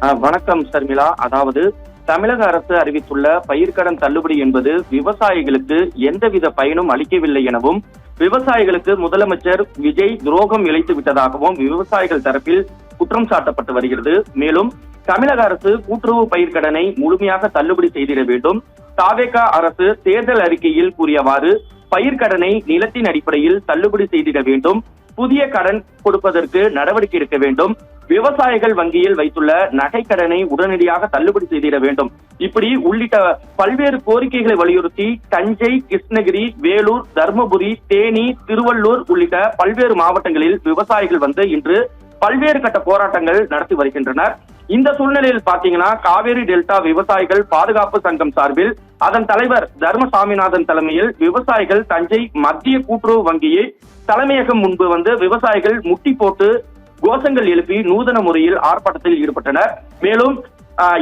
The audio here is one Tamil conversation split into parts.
வணக்கம் சர்மிளா. அதாவது தமிழக அரசு அறிவித்துள்ள பயிர்க்கடன் தள்ளுபடி என்பது விவசாயிகளுக்கு எந்தவித பயனும் அளிக்கவில்லை எனவும், விவசாயிகளுக்கு முதலமைச்சர் விஜய் துரோகம் இழைத்து விட்டதாகவும் விவசாயிகள் தரப்பில் குற்றம் சாட்டப்பட்டு வருகிறது. மேலும் தமிழக அரசு கூட்டுறவு பயிர்க்கடனை முழுமையாக தள்ளுபடி செய்திட வேண்டும். தாவேகா அரசு தேர்தல் அறிக்கையில் கூறியவாறு பயிர்க்கடனை நிலத்தின் அடிப்படையில் தள்ளுபடி செய்திட வேண்டும். புதிய கடன் கொடுப்பதற்கு நடவடிக்கை எடுக்க வேண்டும். விவசாயிகள் வங்கியில் வைத்துள்ள நகைக்கடனை உடனடியாக தள்ளுபடி செய்திட வேண்டும். இப்படி உள்ளிட்ட பல்வேறு கோரிக்கைகளை வலியுறுத்தி தஞ்சை, கிருஷ்ணகிரி, வேலூர், தர்மபுரி, தேனி, திருவள்ளூர் உள்ளிட்ட பல்வேறு மாவட்டங்களில் விவசாயிகள் இன்று பல்வேறு கட்ட போராட்டங்கள் நடத்தி வருகின்றனர். இந்த சூழ்நிலையில் பாத்தீங்கன்னா காவேரி டெல்டா விவசாயிகள் பாதுகாப்பு சங்கம் சார்பில் அதன் தலைவர் தர்ம சாமிநாதன் தலைமையில் விவசாயிகள் தஞ்சை மத்திய கூட்டுறவு வங்கியை தலைமையகம் முன்பு விவசாயிகள் முட்டி போட்டு கோஷங்கள் எழுப்பி நூதன முறையில் ஆர்ப்பாட்டத்தில் ஈடுபட்டனர். மேலும்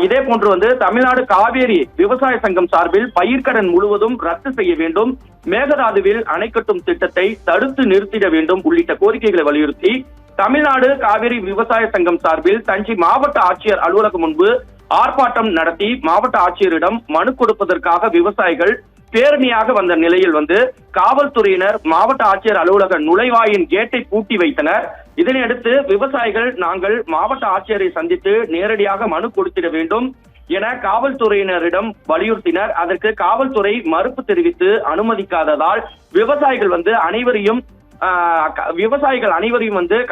இதே போன்று தமிழ்நாடு காவேரி விவசாய சங்கம் சார்பில் பயிர்க்கடன் முழுவதும் ரத்து செய்ய வேண்டும், மேகதாதுவில் அணை கட்டும் திட்டத்தை தடுத்து நிறுத்திட வேண்டும் உள்ளிட்ட கோரிக்கைகளை வலியுறுத்தி தமிழ்நாடு காவேரி விவசாய சங்கம் சார்பில் தஞ்சை மாவட்ட ஆட்சியர் அலுவலகம் முன்பு ஆர்ப்பாட்டம் நடத்தி மாவட்ட ஆட்சியரிடம் மனு கொடுப்பதற்காக விவசாயிகள் பேரணியாக வந்த நிலையில் காவல்துறையினர் மாவட்ட ஆட்சியர் அலுவலக நுழைவாயின் கேட்டை பூட்டி வைத்தனர். இதனையடுத்து விவசாயிகள் நாங்கள் மாவட்ட ஆட்சியரை சந்தித்து நேரடியாக மனு கொடுத்திட வேண்டும் என காவல்துறையினரிடம் வலியுறுத்தினர். அதற்கு காவல்துறை மறுப்பு தெரிவித்து அனுமதிக்காததால் விவசாயிகள் அனைவரையும்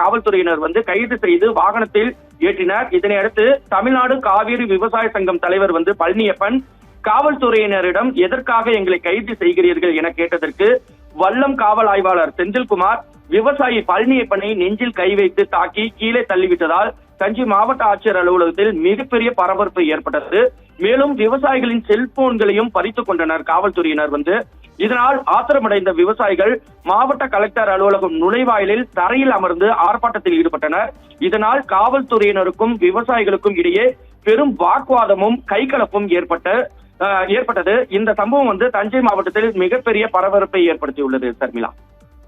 காவல்துறையினர் கைது செய்து வாகனத்தில் ஏற்றினர். இதனையடுத்து தமிழ்நாடு காவிரி விவசாய சங்கம் தலைவர் பழனியப்பன் காவல்துறையினரிடம் எதற்காக எங்களை கைது செய்கிறீர்கள் என கேட்டதற்கு வல்லம் காவல் ஆய்வாளர் செந்தில்குமார் விவசாயி பழனியப்பனை நெஞ்சில் கை வைத்து தாக்கி கீழே தள்ளிவிட்டதால் தஞ்சை மாவட்ட ஆட்சியர் அலுவலகத்தில் மிகப்பெரிய பரபரப்பு ஏற்பட்டது. மேலும் விவசாயிகளின் செல்போன்களையும் பறித்துக் கொண்டனர் காவல்துறையினர். இதனால் ஆத்திரமடைந்த விவசாயிகள் மாவட்ட கலெக்டர் அலுவலகம் நுழைவாயிலில் தரையில் அமர்ந்து ஆர்ப்பாட்டத்தில் ஈடுபட்டனர். இதனால் காவல்துறையினருக்கும் விவசாயிகளுக்கும் இடையே பெரும் வாக்குவாதமும் கைகலப்பும் ஏற்பட்டது. இந்த சம்பவம் தஞ்சை மாவட்டத்தில் மிகப்பெரிய பரபரப்பை ஏற்படுத்தியுள்ளது. சர்மிளா.